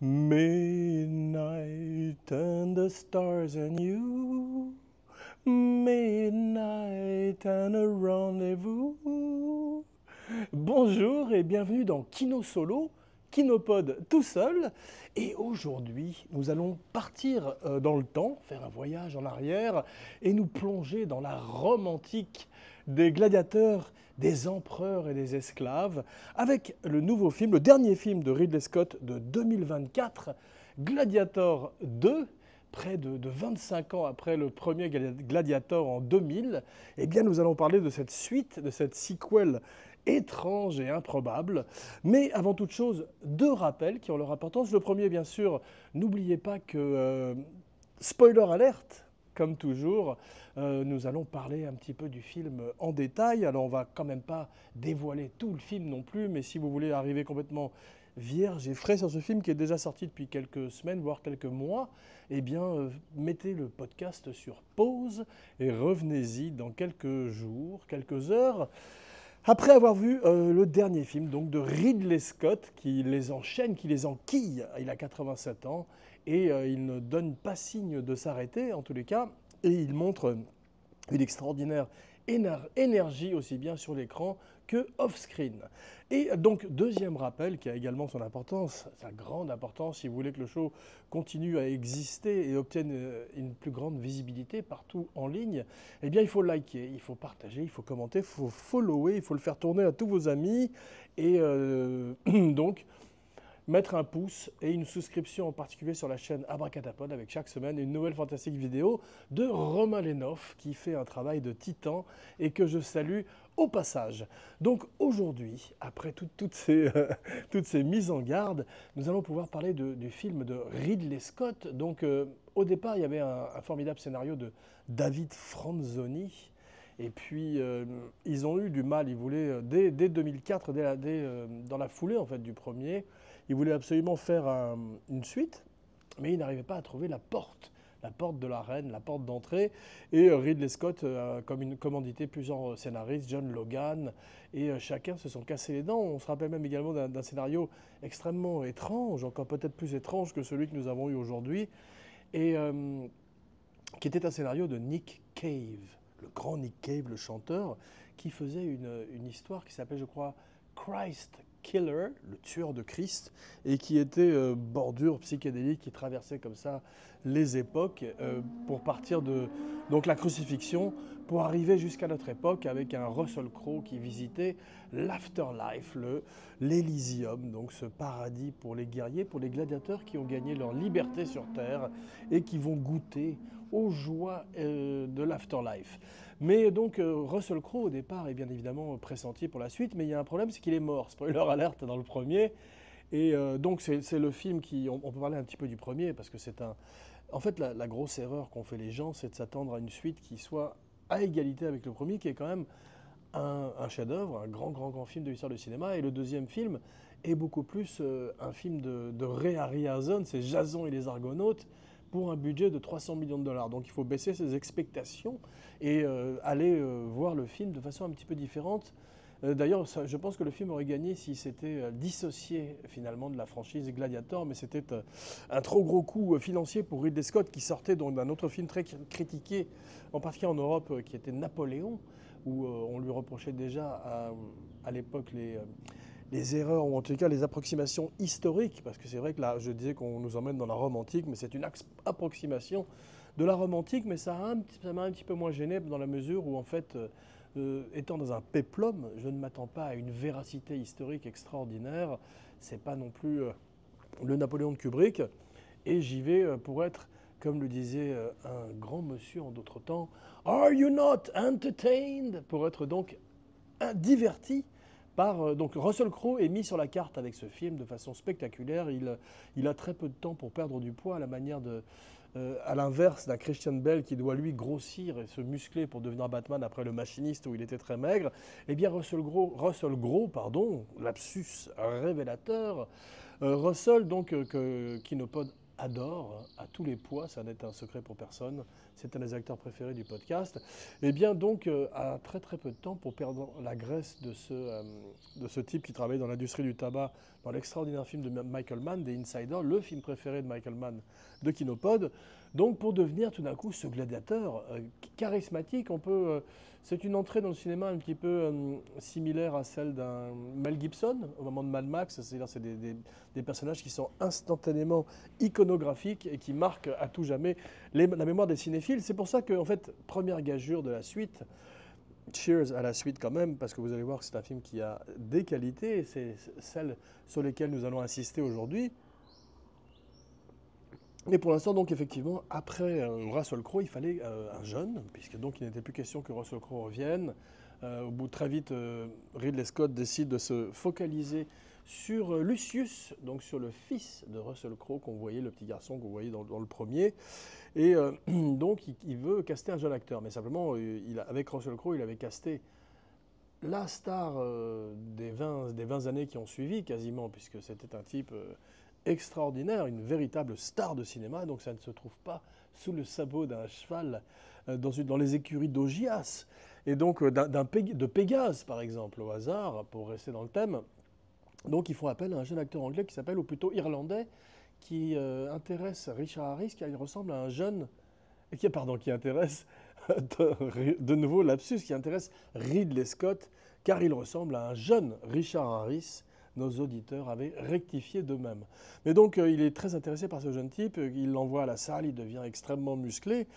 Midnight and the stars and you, midnight and a rendezvous. Bonjour et bienvenue dans Kino Solo, Kinopod tout seul. Et aujourd'hui, nous allons partir dans le temps, faire un voyage en arrière et nous plonger dans la Rome antique des gladiateurs, des empereurs et des esclaves, avec le nouveau film, le dernier film de Ridley Scott de 2024, Gladiator 2. Près de 25 ans après le premier Gladiator en 2000, eh bien nous allons parler de cette suite, de cette sequel étrange et improbable. Mais avant toute chose, deux rappels qui ont leur importance. Le premier, bien sûr, n'oubliez pas que, spoiler alerte, comme toujours, nous allons parler un petit peu du film en détail. Alors on va quand même pas dévoiler tout le film non plus, mais si vous voulez arriver complètement vierge et frais sur ce film qui est déjà sorti depuis quelques semaines, voire quelques mois, eh bien, mettez le podcast sur pause et revenez-y dans quelques jours, quelques heures, après avoir vu le dernier film donc, de Ridley Scott qui les enchaîne, qui les enquille. Il a 87 ans et il ne donne pas signe de s'arrêter, en tous les cas, et il montre une extraordinaire énergie aussi bien sur l'écran que off-screen. Et donc, deuxième rappel qui a également son importance, sa grande importance, si vous voulez que le show continue à exister et obtienne une plus grande visibilité partout en ligne, eh bien, il faut liker, il faut partager, il faut commenter, il faut follower, il faut le faire tourner à tous vos amis. Et donc, mettre un pouce et une souscription en particulier sur la chaîne Abracadapod avec chaque semaine une nouvelle fantastique vidéo de Romain Lenoff qui fait un travail de titan et que je salue au passage. Donc aujourd'hui, après toutes ces mises en garde, nous allons pouvoir parler du film de Ridley Scott. Donc au départ, il y avait un formidable scénario de David Franzoni. Et puis, ils ont eu du mal. Ils voulaient, dès 2004, dans la foulée en fait, du premier, ils voulaient absolument faire une suite, mais ils n'arrivaient pas à trouver la porte de l'arène, la porte d'entrée. Et Ridley Scott a commandité plusieurs scénaristes, John Logan, et chacun se sont cassés les dents. On se rappelle même également d'un scénario extrêmement étrange, encore peut-être plus étrange que celui que nous avons eu aujourd'hui, et qui était un scénario de Nick Cave, le grand Nick Cave, le chanteur, qui faisait une histoire qui s'appelait, je crois, Christ Killer, le tueur de Christ, et qui était bordure psychédélique, qui traversait comme ça les époques pour partir de donc, la crucifixion, pour arriver jusqu'à notre époque avec un Russell Crowe qui visitait l'afterlife, l'Elysium, donc ce paradis pour les guerriers, pour les gladiateurs qui ont gagné leur liberté sur Terre et qui vont goûter aux joies de l'afterlife. Mais donc Russell Crowe au départ est bien évidemment pressenti pour la suite, mais il y a un problème, c'est qu'il est mort. Spoiler alerte dans le premier. Et donc c'est le film qui... On peut parler un petit peu du premier, parce que c'est un... En fait, la grosse erreur qu'ont fait les gens, c'est de s'attendre à une suite qui soit à égalité avec le premier, qui est quand même un chef-d'œuvre, un grand film de l'histoire du cinéma. Et le deuxième film est beaucoup plus un film de Ray Harryhausen, c'est Jason et les Argonautes, pour un budget de 300 millions de dollars. Donc il faut baisser ses expectations et aller voir le film de façon un petit peu différente. D'ailleurs, je pense que le film aurait gagné s'il s'était dissocié finalement de la franchise Gladiator, mais c'était un trop gros coup financier pour Ridley Scott qui sortait donc d'un autre film très critiqué, en particulier en Europe, qui était Napoléon, où on lui reprochait déjà à l'époque les erreurs, ou en tout cas les approximations historiques, parce que c'est vrai que là, je disais qu'on nous emmène dans la Rome antique, mais c'est une approximation de la Rome antique, mais ça m'a un petit peu moins gêné dans la mesure où, en fait, étant dans un péplum, je ne m'attends pas à une véracité historique extraordinaire. C'est pas non plus le Napoléon de Kubrick, et j'y vais pour être, comme le disait un grand monsieur en d'autres temps, Are you not entertained? Pour être donc diverti par... donc Russell Crowe est mis sur la carte avec ce film de façon spectaculaire. Il a très peu de temps pour perdre du poids, à la manière de... à l'inverse d'un Christian Bale qui doit lui grossir et se muscler pour devenir Batman après Le Machiniste où il était très maigre. Eh bien Russell Crowe, pardon, lapsus révélateur, Russell donc que Kinopod adore à tous les poids, ça n'est un secret pour personne, c'est un des acteurs préférés du podcast, et bien donc a très peu de temps pour perdre la graisse de ce type qui travaille dans l'industrie du tabac dans l'extraordinaire film de Michael Mann, The Insider, le film préféré de Michael Mann de Kinopod. Donc pour devenir tout d'un coup ce gladiateur charismatique, c'est une entrée dans le cinéma un petit peu similaire à celle d'un Mel Gibson au moment de Mad Max, c'est-à-dire c'est des personnages qui sont instantanément iconographiques et qui marquent à tout jamais la mémoire des cinéphiles. C'est pour ça que, en fait, première gageure de la suite, Cheers à la suite quand même, parce que vous allez voir que c'est un film qui a des qualités, et c'est celles sur lesquelles nous allons insister aujourd'hui. Mais pour l'instant, donc effectivement, après Russell Crowe, il fallait un jeune, puisque donc il n'était plus question que Russell Crowe revienne. Au bout très vite, Ridley Scott décide de se focaliser sur Lucius, donc sur le fils de Russell Crowe qu'on voyait, le petit garçon qu'on voyait dans le premier. Et donc il veut caster un jeune acteur, mais simplement, avec Russell Crowe, il avait casté la star des 20 années qui ont suivi, quasiment, puisque c'était un type extraordinaire, une véritable star de cinéma, donc ça ne se trouve pas sous le sabot d'un cheval dans les écuries d'Augias, et donc de Pégase, par exemple, au hasard, pour rester dans le thème. Donc ils font appel à un jeune acteur anglais qui s'appelle, ou plutôt irlandais, qui intéresse Richard Harris, car il ressemble à un jeune, qui intéresse, de nouveau lapsus, qui intéresse Ridley Scott, car il ressemble à un jeune Richard Harris. Nos auditeurs avaient rectifié d'eux-mêmes. Mais donc, il est très intéressé par ce jeune type, il l'envoie à la salle, il devient extrêmement musclé.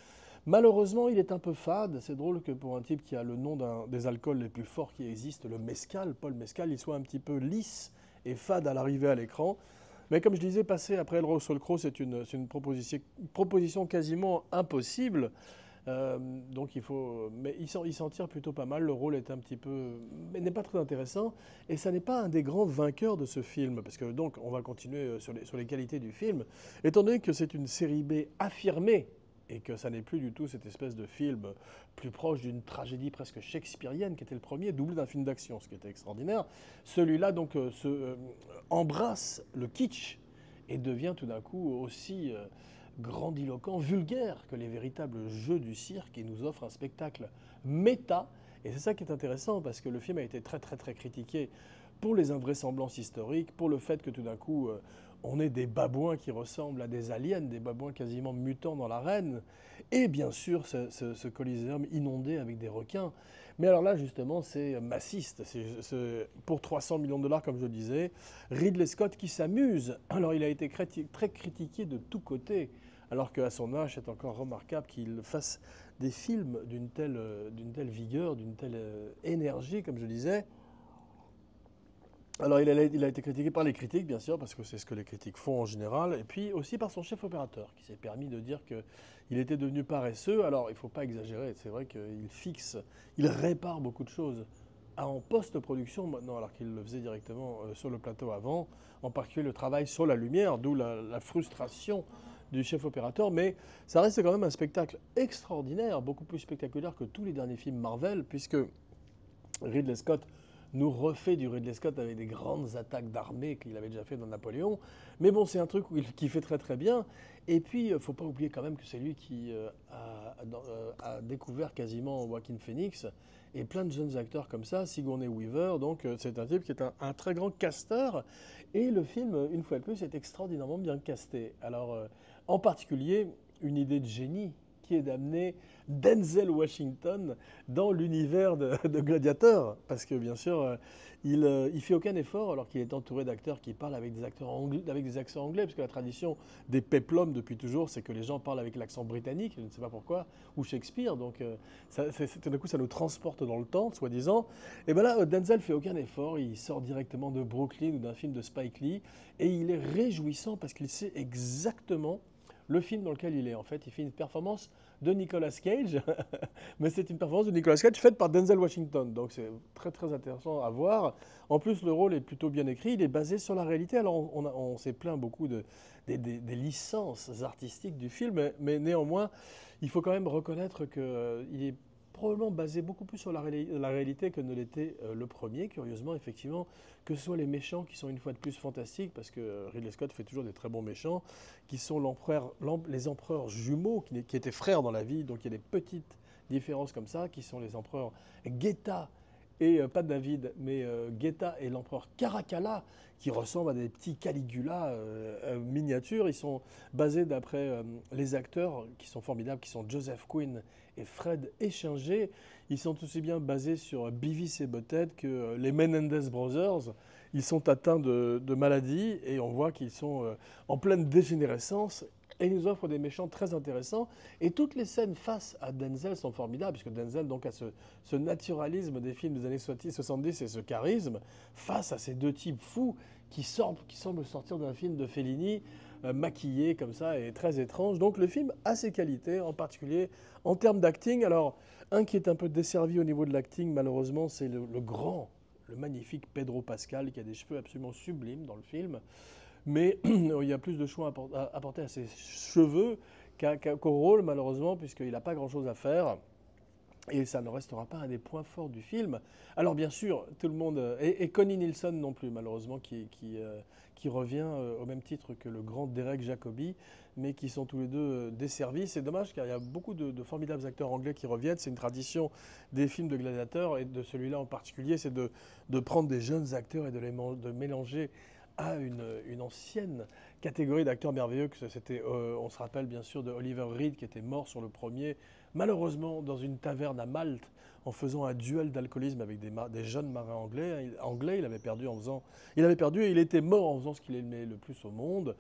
Malheureusement, il est un peu fade. C'est drôle que pour un type qui a le nom d'un des alcools les plus forts qui existent, le mezcal, Paul Mescal, il soit un petit peu lisse et fade à l'arrivée à l'écran. Mais comme je disais, passer après le Russell Crowe, c'est une proposition quasiment impossible. Donc mais il s'en tire plutôt pas mal. Le rôle est un petit peu, mais n'est pas très intéressant. Et ça n'est pas un des grands vainqueurs de ce film, parce que donc on va continuer sur les qualités du film. Étant donné que c'est une série B affirmée et que ça n'est plus du tout cette espèce de film plus proche d'une tragédie presque shakespearienne qui était le premier, doublé d'un film d'action, ce qui était extraordinaire. Celui-là donc embrasse le kitsch et devient tout d'un coup aussi grandiloquent, vulgaire que les véritables jeux du cirque et nous offre un spectacle méta. Et c'est ça qui est intéressant parce que le film a été très très très critiqué pour les invraisemblances historiques, pour le fait que tout d'un coup on ait des babouins qui ressemblent à des aliens, des babouins quasiment mutants dans l'arène, et bien sûr ce coliséum inondé avec des requins. Mais alors là justement c'est massiste, c'est pour 300 millions de dollars comme je le disais, Ridley Scott qui s'amuse. Alors il a été très critiqué de tous côtés, alors qu'à son âge c'est encore remarquable qu'il fasse des films d'une telle vigueur, d'une telle énergie comme je disais. Alors il a été critiqué par les critiques, bien sûr, parce que c'est ce que les critiques font en général, et puis aussi par son chef opérateur, qui s'est permis de dire qu'il était devenu paresseux. Alors il ne faut pas exagérer, c'est vrai il répare beaucoup de choses en post-production maintenant, alors qu'il le faisait directement sur le plateau avant, en particulier le travail sur la lumière, d'où la frustration du chef opérateur, mais ça reste quand même un spectacle extraordinaire, beaucoup plus spectaculaire que tous les derniers films Marvel, puisque Ridley Scott nous refait du Ridley Scott avec des grandes attaques d'armée qu'il avait déjà fait dans Napoléon. Mais bon, c'est un truc qui fait très très bien. Et puis, il ne faut pas oublier quand même que c'est lui qui a découvert quasiment Joaquin Phoenix et plein de jeunes acteurs comme ça, Sigourney Weaver. Donc, c'est un type qui est un très grand casteur. Et le film, une fois de plus, est extraordinairement bien casté. Alors, en particulier, une idée de génie qui est d'amener Denzel Washington dans l'univers de Gladiator. Parce que bien sûr, il ne fait aucun effort alors qu'il est entouré d'acteurs qui parlent avec des acteurs anglais, avec des accents anglais, parce que la tradition des péplums depuis toujours, c'est que les gens parlent avec l'accent britannique, je ne sais pas pourquoi, ou Shakespeare. Donc tout d'un coup, ça nous transporte dans le temps, soi-disant. Et bien là, Denzel fait aucun effort, il sort directement de Brooklyn ou d'un film de Spike Lee, et il est réjouissant parce qu'il sait exactement le film dans lequel il est. En fait, il fait une performance de Nicolas Cage, mais c'est une performance de Nicolas Cage faite par Denzel Washington. Donc c'est très très intéressant à voir. En plus, le rôle est plutôt bien écrit, il est basé sur la réalité. Alors on s'est plaint beaucoup des licences artistiques du film, mais néanmoins, il faut quand même reconnaître qu'il est probablement basé beaucoup plus sur la réalité que ne l'était le premier, curieusement, effectivement, que ce soit les méchants qui sont une fois de plus fantastiques, parce que Ridley Scott fait toujours des très bons méchants, qui sont les empereurs jumeaux, qui étaient frères dans la vie, donc il y a des petites différences comme ça, qui sont les empereurs Geta et pas David, mais Geta et l'empereur Caracalla, qui ressemblent à des petits Caligula miniatures. Ils sont basés d'après les acteurs qui sont formidables, qui sont Joseph Quinn et Fred Échinger. Ils sont aussi bien basés sur Beavis et Butthead que les Menendez Brothers. Ils sont atteints de maladies et on voit qu'ils sont en pleine dégénérescence. Et ils nous offrent des méchants très intéressants. Et toutes les scènes face à Denzel sont formidables, puisque Denzel donc, a ce naturalisme des films des années 70 et ce charisme, face à ces deux types fous qui semblent sortir d'un film de Fellini, maquillés comme ça et très étrange. Donc le film a ses qualités, en particulier en termes d'acting. Alors, un qui est un peu desservi au niveau de l'acting, malheureusement, c'est le magnifique Pedro Pascal, qui a des cheveux absolument sublimes dans le film. Mais il y a plus de choix à apporter à ses cheveux qu'au rôle, malheureusement, puisqu'il n'a pas grand-chose à faire. Et ça ne restera pas un des points forts du film. Alors bien sûr, tout le monde... Et Connie Nielsen non plus, malheureusement, qui revient au même titre que le grand Derek Jacobi, mais qui sont tous les deux desservis. C'est dommage, car il y a beaucoup de formidables acteurs anglais qui reviennent. C'est une tradition des films de gladiateurs, et de celui-là en particulier, c'est de prendre des jeunes acteurs et de mélanger à une ancienne catégorie d'acteurs merveilleux. On se rappelle bien sûr de Oliver Reed, qui était mort sur le premier, malheureusement dans une taverne à Malte, en faisant un duel d'alcoolisme avec des jeunes marins anglais. Il avait perdu et il était mort en faisant ce qu'il aimait le plus au monde.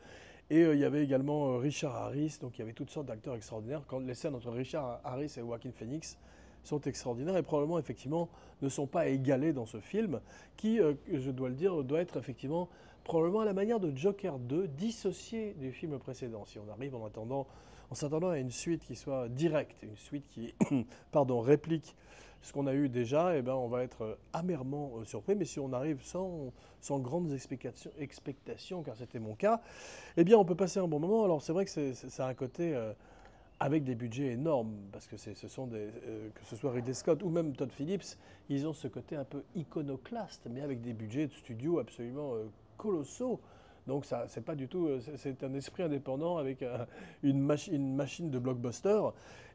Et il y avait également Richard Harris, donc il y avait toutes sortes d'acteurs extraordinaires. Quand les scènes entre Richard Harris et Joaquin Phoenix sont extraordinaires et probablement effectivement ne sont pas égalées dans ce film qui, je dois le dire, doit être effectivement probablement à la manière de Joker 2, dissocié du film précédent. Si on arrive en s'attendant à une suite qui soit directe, une suite qui réplique ce qu'on a eu déjà, eh ben, on va être amèrement surpris. Mais si on arrive sans grandes expectations, car c'était mon cas, eh bien on peut passer un bon moment. Alors c'est vrai que ça a un côté... avec des budgets énormes, parce que ce sont que ce soit Ridley Scott ou même Todd Phillips, ils ont ce côté un peu iconoclaste, mais avec des budgets de studio absolument colossaux. Donc ça, c'est pas du tout, c'est un esprit indépendant avec une machine de blockbuster.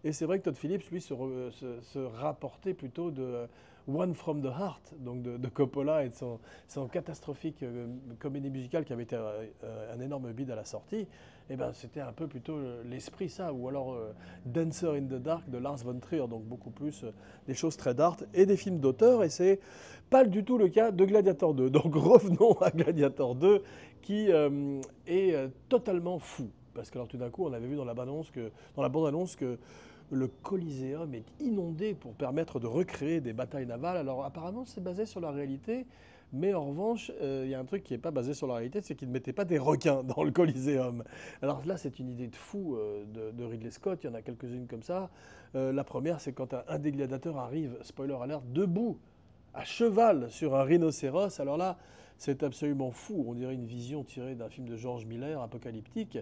Et c'est vrai que Todd Phillips, lui, se rapportait plutôt de One from the Heart, donc de Coppola et de son catastrophique comédie musicale qui avait été un énorme bide à la sortie. Et ben c'était un peu plutôt l'esprit ça, ou alors Dancer in the Dark de Lars von Trier, donc beaucoup plus des choses très dark et des films d'auteur. Et c'est pas du tout le cas de Gladiator 2. Donc revenons à Gladiator 2 qui est totalement fou. Parce que alors, tout d'un coup, on avait vu dans la bande-annonce que le Coliseum est inondé pour permettre de recréer des batailles navales. Alors apparemment, c'est basé sur la réalité. Mais en revanche, il y a un truc qui n'est pas basé sur la réalité, c'est qu'ils ne mettaient pas des requins dans le Coliseum. Alors là, c'est une idée de fou de Ridley Scott, il y en a quelques-unes comme ça. La première, c'est quand un des gladiateurs arrive, spoiler alert, debout, à cheval sur un rhinocéros. Alors là, c'est absolument fou. On dirait une vision tirée d'un film de George Miller, apocalyptique.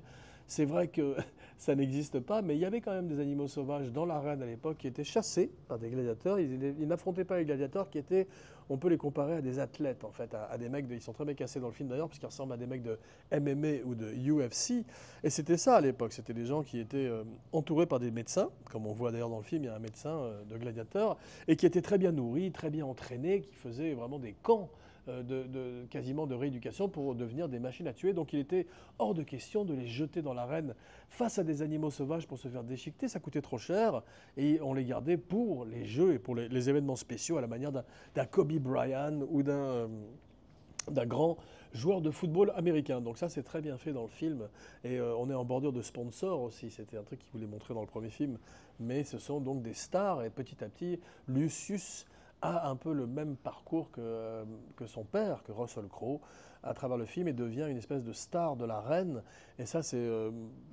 C'est vrai que ça n'existe pas, mais il y avait quand même des animaux sauvages dans l'arène à l'époque qui étaient chassés par des gladiateurs. Ils n'affrontaient pas les gladiateurs qui étaient, on peut les comparer à des athlètes en fait, à des mecs, ils sont très bien cassés dans le film d'ailleurs, parce qu'ils ressemblent à des mecs de MMA ou de UFC. Et c'était ça à l'époque, c'était des gens qui étaient entourés par des médecins, comme on voit d'ailleurs dans le film, il y a un médecin de gladiateurs, et qui étaient très bien nourris, très bien entraînés, qui faisaient vraiment des camps quasiment de rééducation pour devenir des machines à tuer. Donc il était hors de question de les jeter dans l'arène face à des animaux sauvages pour se faire déchiqueter. Ça coûtait trop cher et on les gardait pour les jeux et pour les événements spéciaux à la manière d'un Kobe Bryant ou d'un grand joueur de football américain. Donc ça, c'est très bien fait dans le film. Et on est en bordure de sponsors aussi. C'était un truc qu'il voulait montrer dans le premier film. Mais ce sont donc des stars. Et petit à petit, Lucius a un peu le même parcours que son père, que Russell Crowe, à travers le film, et devient une espèce de star de l'arène. Et ça, c'est...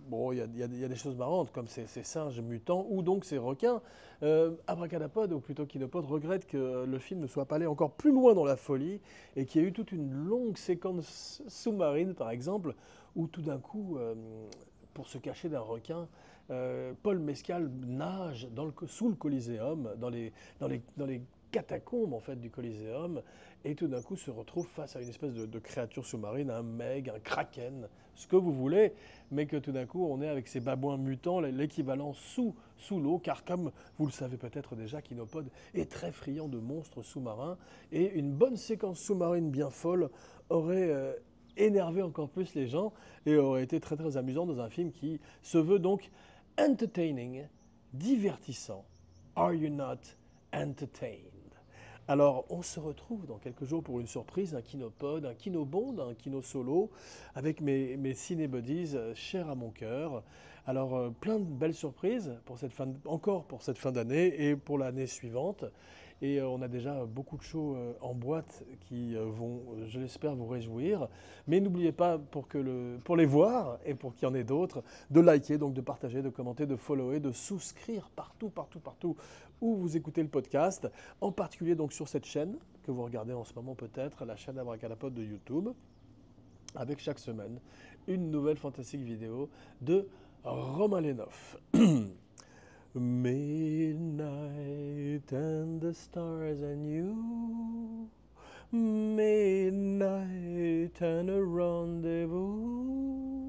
bon, il y a des choses marrantes, comme ces singes mutants, ou donc ces requins. Abracadapod, ou plutôt Kinopod, regrette que le film ne soit pas allé encore plus loin dans la folie, et qu'il y ait eu toute une longue séquence sous-marine, par exemple, où tout d'un coup... pour se cacher d'un requin, Paul Mescal nage sous le Coliseum, dans les catacombes en fait du Coliseum et tout d'un coup se retrouve face à une espèce de créature sous-marine, un meg, un kraken, ce que vous voulez, mais que tout d'un coup on est avec ces babouins mutants, l'équivalent sous l'eau, car comme vous le savez peut-être déjà, Kinopod est très friand de monstres sous-marins et une bonne séquence sous-marine bien folle aurait énervé encore plus les gens et aurait été très très amusant dans un film qui se veut donc entertaining, divertissant. Are you not entertained? Alors, on se retrouve dans quelques jours pour une surprise, un kinopod, un kinobond, un kino solo, avec mes ciné-buddies chers à mon cœur. Alors, plein de belles surprises pour encore pour cette fin d'année et pour l'année suivante. Et on a déjà beaucoup de shows en boîte qui vont, je l'espère, vous réjouir. Mais n'oubliez pas, pour les voir et pour qu'il y en ait d'autres, de liker, donc de partager, de commenter, de follower, de souscrire partout, partout, partout où vous écoutez le podcast, en particulier donc sur cette chaîne que vous regardez en ce moment peut-être, la chaîne Abracadapod de YouTube, avec chaque semaine une nouvelle fantastique vidéo de Romain Lénoff. Midnight and the stars and you, midnight and a rendezvous.